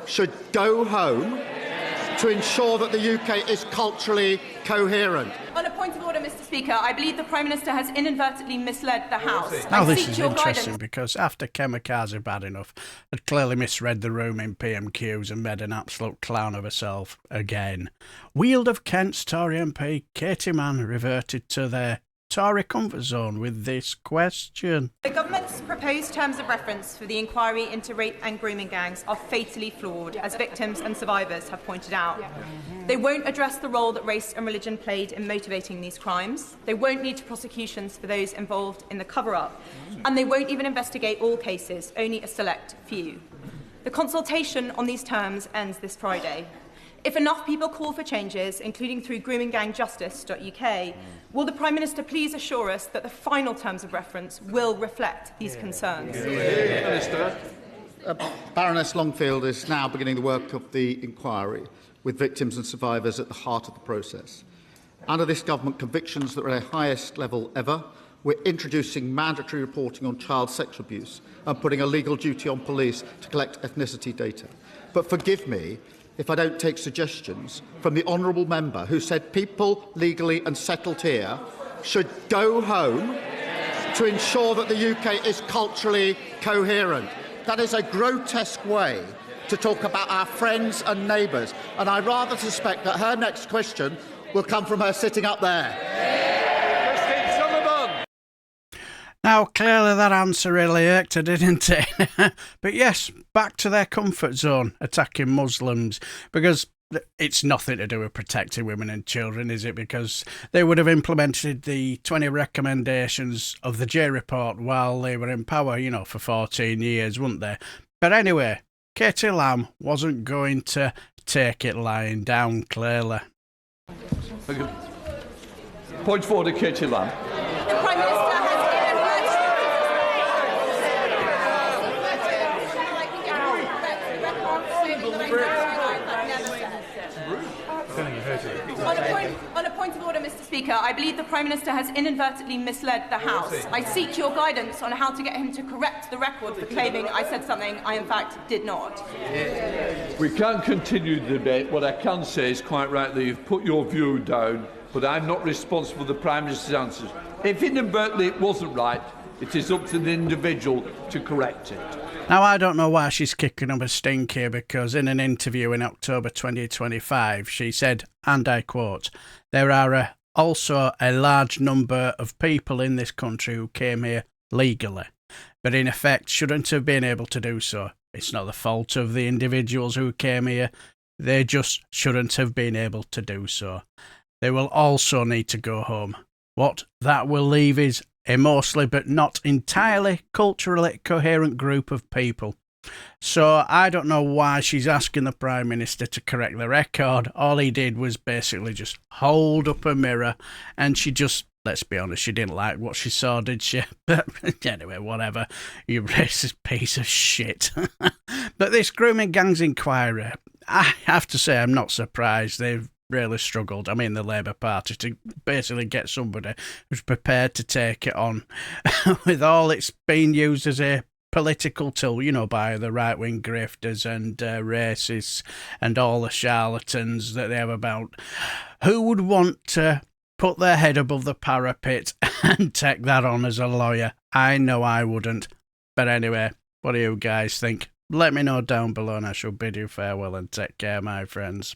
should go home to ensure that the UK is culturally coherent. On a point of order, Mr. Speaker, I believe the Prime Minister has inadvertently misled the House. Now this is interesting because after Kamikaze bad enough, had clearly misread the room in PMQs and made an absolute clown of herself again. Weald of Kent's Tory MP Katie Lam reverted to their Tory comfort zone with this question. The government's proposed terms of reference for the inquiry into rape and grooming gangs are fatally flawed, as victims and survivors have pointed out. They won't address the role that race and religion played in motivating these crimes. They won't lead to prosecutions for those involved in the cover-up. And they won't even investigate all cases, only a select few. The consultation on these terms ends this Friday. If enough people call for changes, including through groomingangjustice.uk, will the Prime Minister please assure us that the final terms of reference will reflect these concerns? Baroness Longfield is now beginning the work of the inquiry, with victims and survivors at the heart of the process. Under this government, convictions that are at the highest level ever. We're introducing mandatory reporting on child sexual abuse and putting a legal duty on police to collect ethnicity data. But forgive me if I don't take suggestions from the honourable member who said people legally and settled here should go home to ensure that the UK is culturally coherent. That is a grotesque way to talk about our friends and neighbours, and I rather suspect that her next question will come from her sitting up there. Now, clearly that answer really irked her, didn't it? But yes, back to their comfort zone, attacking Muslims, because it's nothing to do with protecting women and children, is it? Because they would have implemented the 20 recommendations of the J report while they were in power, you know, for 14 years, wouldn't they? But anyway, Katie Lam wasn't going to take it lying down, clearly. Point forward to Katie Lam. The Prime Minister has On a point of order, Mr. Speaker, I believe the Prime Minister has inadvertently misled the House. I seek your guidance on how to get him to correct the record for claiming I said something I, in fact, did not. We can't continue the debate. What I can say is, quite rightly, you've put your view down, but I'm not responsible for the Prime Minister's answers. If inadvertently it wasn't right, it is up to the individual to correct it. Now, I don't know why she's kicking up a stink here, because in an interview in October 2025, she said, and I quote, "There are also a large number of people in this country who came here legally, but in effect shouldn't have been able to do so. It's not the fault of the individuals who came here. They just shouldn't have been able to do so. They will also need to go home. What that will leave is a mostly but not entirely culturally coherent group of people." So I don't know why she's asking the Prime Minister to correct the record. All he did was basically just hold up a mirror, and she just, let's be honest, she didn't like what she saw, did she? But anyway, whatever, you racist piece of shit. But this grooming gangs inquiry, I have to say I'm not surprised. They've really struggled, I mean the Labour Party, to basically get somebody who's prepared to take it on with all it's been used as a political tool, you know, by the right-wing grifters and racists and all the charlatans that they have about. Who would want to put their head above the parapet and take that on as a lawyer? I know I wouldn't. But anyway, what do you guys think? Let me know down below, and I shall bid you farewell and take care, my friends.